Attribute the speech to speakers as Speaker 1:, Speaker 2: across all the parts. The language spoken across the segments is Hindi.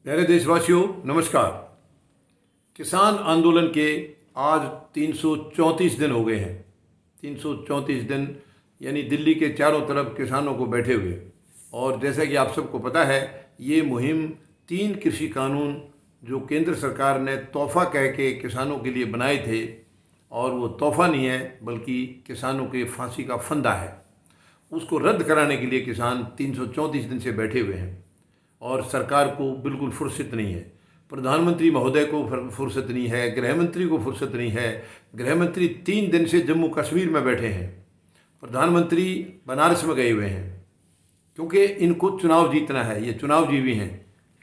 Speaker 1: प्यारे देशवासियों, नमस्कार। किसान आंदोलन के आज 334 दिन हो गए हैं। 334 दिन यानी दिल्ली के चारों तरफ किसानों को बैठे हुए। और जैसा कि आप सबको पता है, ये मुहिम 3 कृषि कानून जो केंद्र सरकार ने तोहफा कह के किसानों के लिए बनाए थे, और वो तोहफा नहीं है बल्कि किसानों के फांसी का फंदा है, उसको रद्द कराने के लिए किसान 334 दिन से बैठे हुए हैं। और सरकार को बिल्कुल फुर्सत नहीं है। प्रधानमंत्री महोदय को फुर्सत नहीं है, गृह मंत्री को फुर्सत नहीं है। गृह मंत्री 3 दिन से जम्मू कश्मीर में बैठे हैं। प्रधानमंत्री बनारस में गए हुए हैं, क्योंकि इनको चुनाव जीतना है। ये चुनाव जीवी हैं।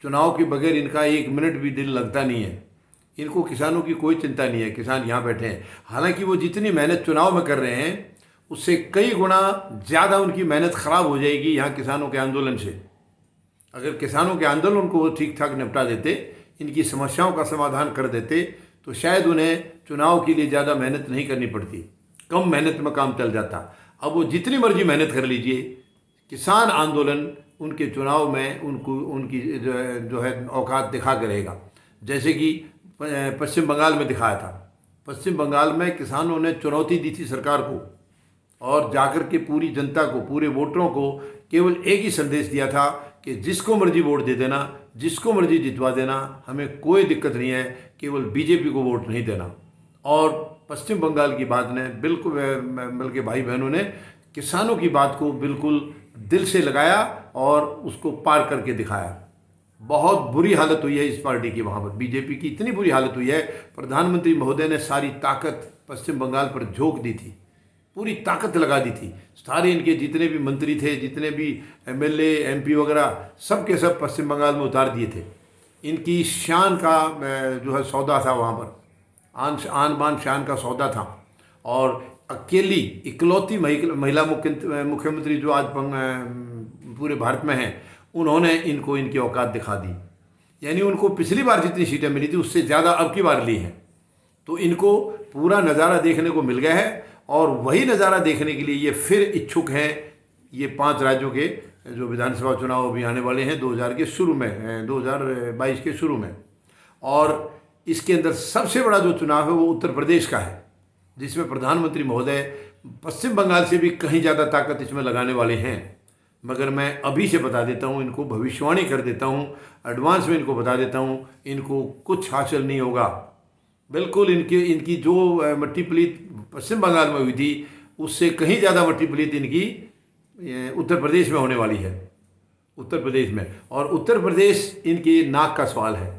Speaker 1: चुनाव के बगैर इनका 1 मिनट भी दिल लगता नहीं है। इनको किसानों की कोई चिंता नहीं है। किसान यहाँ बैठे हैं। हालांकि वो जितनी मेहनत चुनाव में कर रहे हैं, उससे कई गुना ज़्यादा उनकी मेहनत ख़राब हो जाएगी यहाँ किसानों के आंदोलन से। अगर किसानों के आंदोलन को ठीक ठाक निपटा देते, इनकी समस्याओं का समाधान कर देते, तो शायद उन्हें चुनाव के लिए ज़्यादा मेहनत नहीं करनी पड़ती, कम मेहनत में काम चल जाता। अब वो जितनी मर्जी मेहनत कर लीजिए, किसान आंदोलन उनके चुनाव में उनकी जो है औकात दिखा के रहेगा। जैसे कि पश्चिम बंगाल में दिखाया था। पश्चिम बंगाल में किसानों ने चुनौती दी थी सरकार को, और जाकर के पूरी जनता को, पूरे वोटरों को केवल एक ही संदेश दिया था कि जिसको मर्जी वोट दे देना, जिसको मर्जी जितवा देना, हमें कोई दिक्कत नहीं है, केवल बीजेपी को वोट नहीं देना। और पश्चिम बंगाल की बात ने बिल्कुल, बल्कि भाई बहनों ने किसानों की बात को बिल्कुल दिल से लगाया और उसको पार करके दिखाया। बहुत बुरी हालत हुई है इस पार्टी की। वहाँ पर बीजेपी की इतनी बुरी हालत हुई है, प्रधानमंत्री महोदय ने सारी ताकत पश्चिम बंगाल पर झोंक दी थी, पूरी ताकत लगा दी थी। सारे इनके जितने भी मंत्री थे, जितने भी एमएलए एमपी वगैरह, सब के सब पश्चिम बंगाल में उतार दिए थे। इनकी शान का जो है सौदा था वहाँ पर, आन बान शान का सौदा था। और अकेली इकलौती महिला मुख्यमंत्री जो आज पूरे भारत में हैं, उन्होंने इनको इनकी औकात दिखा दी। यानी उनको पिछली बार जितनी सीटें मिली थी, उससे ज़्यादा अब की बार ली हैं। तो इनको पूरा नज़ारा देखने को मिल गया है, और वही नज़ारा देखने के लिए ये फिर इच्छुक हैं। ये 5 राज्यों के जो विधानसभा चुनाव अभी आने वाले हैं 2000 के शुरू में, 2022 के शुरू में। और इसके अंदर सबसे बड़ा जो चुनाव है वो उत्तर प्रदेश का है, जिसमें प्रधानमंत्री महोदय पश्चिम बंगाल से भी कहीं ज़्यादा ताकत इसमें लगाने वाले हैं। मगर मैं अभी से बता देता हूँ, इनको भविष्यवाणी कर देता हूँ, एडवांस में इनको बता देता हूँ, इनको कुछ हासिल नहीं होगा। बिल्कुल इनकी जो मट्टी पलीत पश्चिम बंगाल में हुई थी, उससे कहीं ज़्यादा मट्टी पलीत इनकी उत्तर प्रदेश में होने वाली है। उत्तर प्रदेश में, और उत्तर प्रदेश इनकी नाक का सवाल है।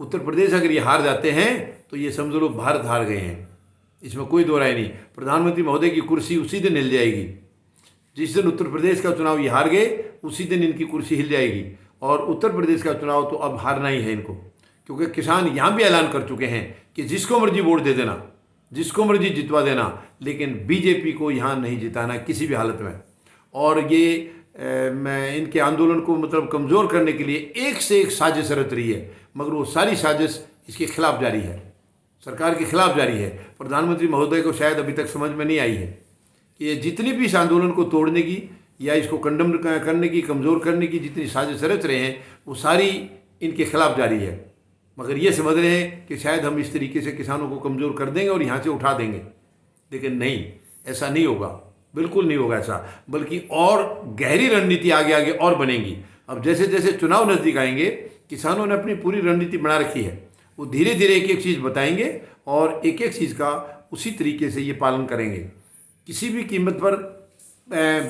Speaker 1: उत्तर प्रदेश अगर ये हार जाते हैं तो ये समझ लो भारत हार गए हैं, इसमें कोई दो राय नहीं। प्रधानमंत्री महोदय की कुर्सी उसी दिन हिल जाएगी। जिस दिन उत्तर प्रदेश का चुनाव ये हार गए, उसी दिन इनकी कुर्सी हिल जाएगी। और उत्तर प्रदेश का चुनाव तो अब हारना ही है इनको, क्योंकि किसान यहाँ भी ऐलान कर चुके हैं कि जिसको मर्जी वोट दे देना, जिसको मर्जी जितवा देना, लेकिन बीजेपी को यहाँ नहीं जिताना किसी भी हालत में। और ये मैं इनके आंदोलन को मतलब कमज़ोर करने के लिए एक से एक साजिश रच रही है, मगर वो सारी साजिश इसके खिलाफ जारी है, सरकार के खिलाफ जारी है। प्रधानमंत्री महोदय को शायद अभी तक समझ में नहीं आई है कि ये जितनी भी इस आंदोलन को तोड़ने की या इसको कंडम करने की, कमज़ोर करने की जितनी साजिश रच रहे हैं, वो सारी इनके खिलाफ जारी है। मगर ये समझ रहे हैं कि शायद हम इस तरीके से किसानों को कमज़ोर कर देंगे और यहाँ से उठा देंगे, लेकिन नहीं, ऐसा नहीं होगा, बिल्कुल नहीं होगा ऐसा। बल्कि और गहरी रणनीति आगे आगे और बनेगी। अब जैसे जैसे चुनाव नज़दीक आएंगे, किसानों ने अपनी पूरी रणनीति बना रखी है। वो धीरे धीरे एक एक चीज़ बताएंगे और एक एक चीज़ का उसी तरीके से ये पालन करेंगे। किसी भी कीमत पर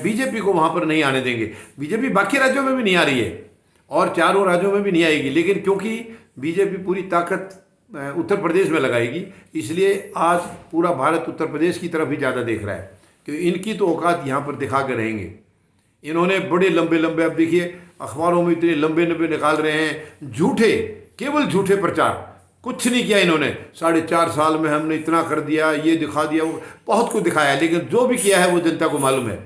Speaker 1: बीजेपी को वहाँ पर नहीं आने देंगे। बीजेपी बाकी राज्यों में भी नहीं आ रही है और चारों राज्यों में भी नहीं आएगी, लेकिन क्योंकि बीजेपी पूरी ताकत उत्तर प्रदेश में लगाएगी, इसलिए आज पूरा भारत उत्तर प्रदेश की तरफ ही ज़्यादा देख रहा है कि इनकी तो औकात यहाँ पर दिखा कर रहेंगे। इन्होंने बड़े लंबे लंबे, अब देखिए अखबारों में इतने लंबे लंबे निकाल रहे हैं, झूठे, केवल झूठे प्रचार। कुछ नहीं किया इन्होंने। 4.5 साल में हमने इतना कर दिया, ये दिखा दिया, वो बहुत कुछ दिखाया है, लेकिन जो भी किया है वो जनता को मालूम है।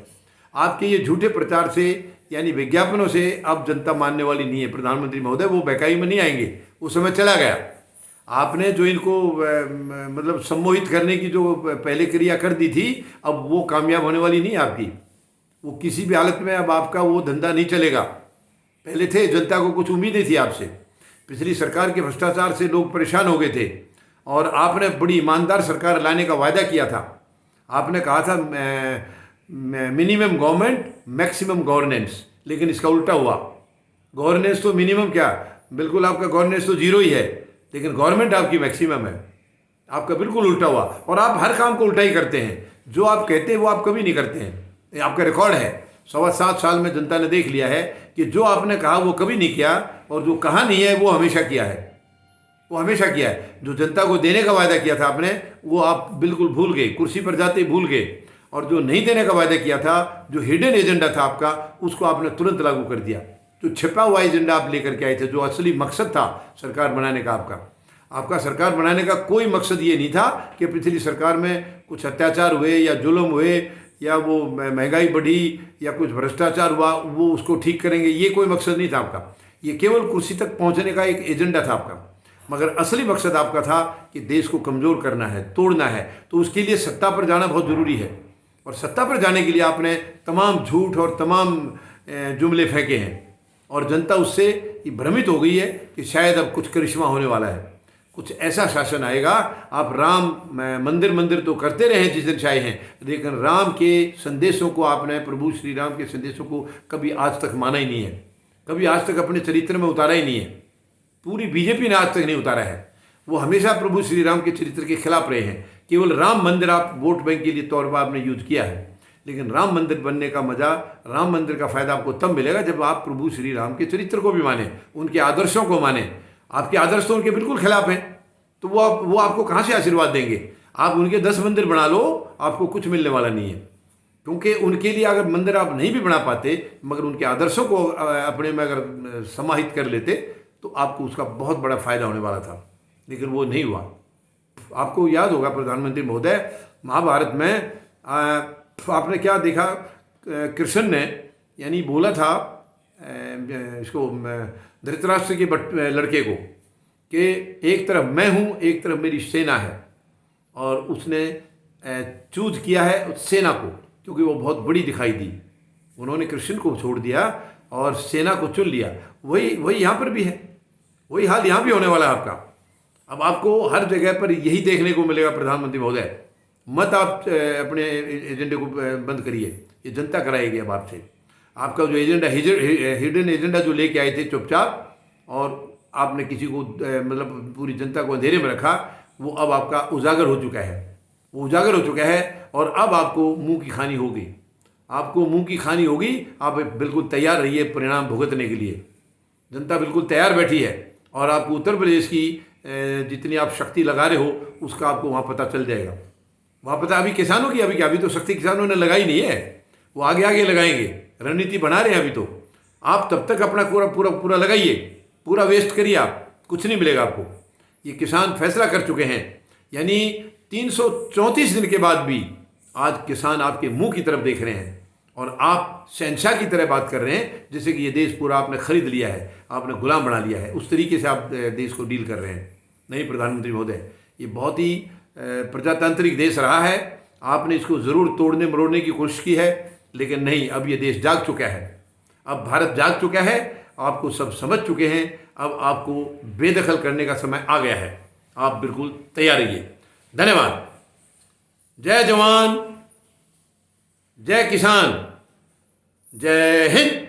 Speaker 1: आपके ये झूठे प्रचार से, यानी विज्ञापनों से अब जनता मानने वाली नहीं है। प्रधानमंत्री महोदय वो बेकाई में नहीं आएंगे, वो समय चला गया। आपने जो इनको मतलब सम्मोहित करने की जो पहले क्रिया कर दी थी, अब वो कामयाब होने वाली नहीं है आपकी। वो किसी भी हालत में अब आपका वो धंधा नहीं चलेगा। पहले थे, जनता को कुछ उम्मीदें थी आपसे, पिछली सरकार के भ्रष्टाचार से लोग परेशान हो गए थे और आपने बड़ी ईमानदार सरकार लाने का वायदा किया था। आपने कहा था मिनिमम गवर्नमेंट मैक्सिमम गवर्नेंस, लेकिन इसका उल्टा हुआ। गवर्नेंस तो मिनिमम क्या, बिल्कुल आपका गवर्नेंस तो जीरो ही है, लेकिन गवर्नमेंट आपकी मैक्सिमम है। आपका बिल्कुल उल्टा हुआ और आप हर काम को उल्टा ही करते हैं। जो आप कहते हैं वो आप कभी नहीं करते हैं। ये आपका रिकॉर्ड है। 7.25 साल में जनता ने देख लिया है कि जो आपने कहा वो कभी नहीं किया और जो कहा नहीं है वो हमेशा किया है। वो हमेशा किया है। जो जनता को देने का वायदा किया था आपने, वो आप बिल्कुल भूल गए, कुर्सी पर जाते ही भूल गए। और जो नहीं देने का वायदा किया था, जो हिडन एजेंडा था आपका, उसको आपने तुरंत लागू कर दिया। जो छिपा हुआ एजेंडा आप लेकर के आए थे, जो असली मकसद था सरकार बनाने का आपका सरकार बनाने का कोई मकसद ये नहीं था कि पिछली सरकार में कुछ अत्याचार हुए या जुल्म हुए या वो महंगाई बढ़ी या कुछ भ्रष्टाचार हुआ, वो उसको ठीक करेंगे। ये कोई मकसद नहीं था आपका। ये केवल कुर्सी तक पहुंचने का एक एजेंडा था आपका। मगर असली मकसद आपका था कि देश को कमज़ोर करना है, तोड़ना है। तो उसके लिए सत्ता पर जाना बहुत ज़रूरी है और सत्ता पर जाने के लिए आपने तमाम झूठ और तमाम जुमले फेंके हैं और जनता उससे भ्रमित हो गई है कि शायद अब कुछ करिश्मा होने वाला है, कुछ ऐसा शासन आएगा। आप राम मंदिर तो करते रहे जिस दिन चाहे हैं, लेकिन राम के संदेशों को आपने, प्रभु श्री राम के संदेशों को कभी आज तक माना ही नहीं है, कभी आज तक अपने चरित्र में उतारा ही नहीं है। पूरी बीजेपी ने आज तक नहीं उतारा है। वो हमेशा प्रभु श्री राम के चरित्र के खिलाफ रहे हैं। केवल राम मंदिर आप वोट बैंक के लिए तौर पर आपने यूज किया है, लेकिन राम मंदिर बनने का मजा, राम मंदिर का फायदा आपको तब मिलेगा जब आप प्रभु श्री राम के चरित्र को भी माने, उनके आदर्शों को माने। आपके आदर्श तो उनके बिल्कुल खिलाफ हैं, तो वो आपको कहाँ से आशीर्वाद देंगे। आप उनके 10 मंदिर बना लो, आपको कुछ मिलने वाला नहीं है। क्योंकि उनके लिए अगर मंदिर आप नहीं भी बना पाते, मगर उनके आदर्शों को अपने में अगर समाहित कर लेते तो आपको उसका बहुत बड़ा फायदा होने वाला था, लेकिन वो नहीं हुआ। आपको याद होगा प्रधानमंत्री महोदय, महाभारत में आपने क्या देखा, कृष्ण ने यानी बोला था इसको धृतराष्ट्र के लड़के को कि एक तरफ मैं हूँ, एक तरफ मेरी सेना है, और उसने चूज किया है उस सेना को, क्योंकि वो बहुत बड़ी दिखाई दी। उन्होंने कृष्ण को छोड़ दिया और सेना को चुन लिया। वही यहाँ पर भी है, वही हाल यहाँ भी होने वाला है आपका। अब आपको हर जगह पर यही देखने को मिलेगा प्रधानमंत्री महोदय। मत आप अपने एजेंडे को बंद करिए, ये जनता कराएगी अब आपसे। आपका जो एजेंडा, हिडन एजेंडा जो लेके आए थे चुपचाप, और आपने किसी को मतलब पूरी जनता को अंधेरे में रखा, वो अब आपका उजागर हो चुका है। वो उजागर हो चुका है और अब आपको मुंह की खानी होगी, आपको मुंह की खानी होगी। आप बिल्कुल तैयार रहिए परिणाम भुगतने के लिए। जनता बिल्कुल तैयार बैठी है और आपको उत्तर प्रदेश की जितनी आप शक्ति लगा रहे हो उसका आपको वहाँ पता चल जाएगा। वहाँ पता अभी किसानों की अभी तो शक्ति किसानों ने लगाई नहीं है, वो आगे आगे लगाएंगे, रणनीति बना रहे हैं अभी तो। आप तब तक अपना पूरा लगाइए, पूरा वेस्ट करिए, आप कुछ नहीं मिलेगा आपको। ये किसान फैसला कर चुके हैं, यानी 334 दिन के बाद भी आज किसान आपके मुंह की तरफ देख रहे हैं और आप शहंशाह की तरह बात कर रहे हैं, जैसे कि ये देश पूरा आपने खरीद लिया है, आपने गुलाम बना लिया है। उस तरीके से आप देश को डील कर रहे हैं। नहीं प्रधानमंत्री महोदय, ये बहुत ही प्रजातांत्रिक देश रहा है। आपने इसको ज़रूर तोड़ने मरोड़ने की कोशिश की है, लेकिन नहीं, अब ये देश जाग चुका है। अब भारत जाग चुका है, आपको सब समझ चुके हैं। अब आपको बेदखल करने का समय आ गया है। आप बिल्कुल तैयार रहिए। धन्यवाद। जय जवान, जय किसान, जय हिंद।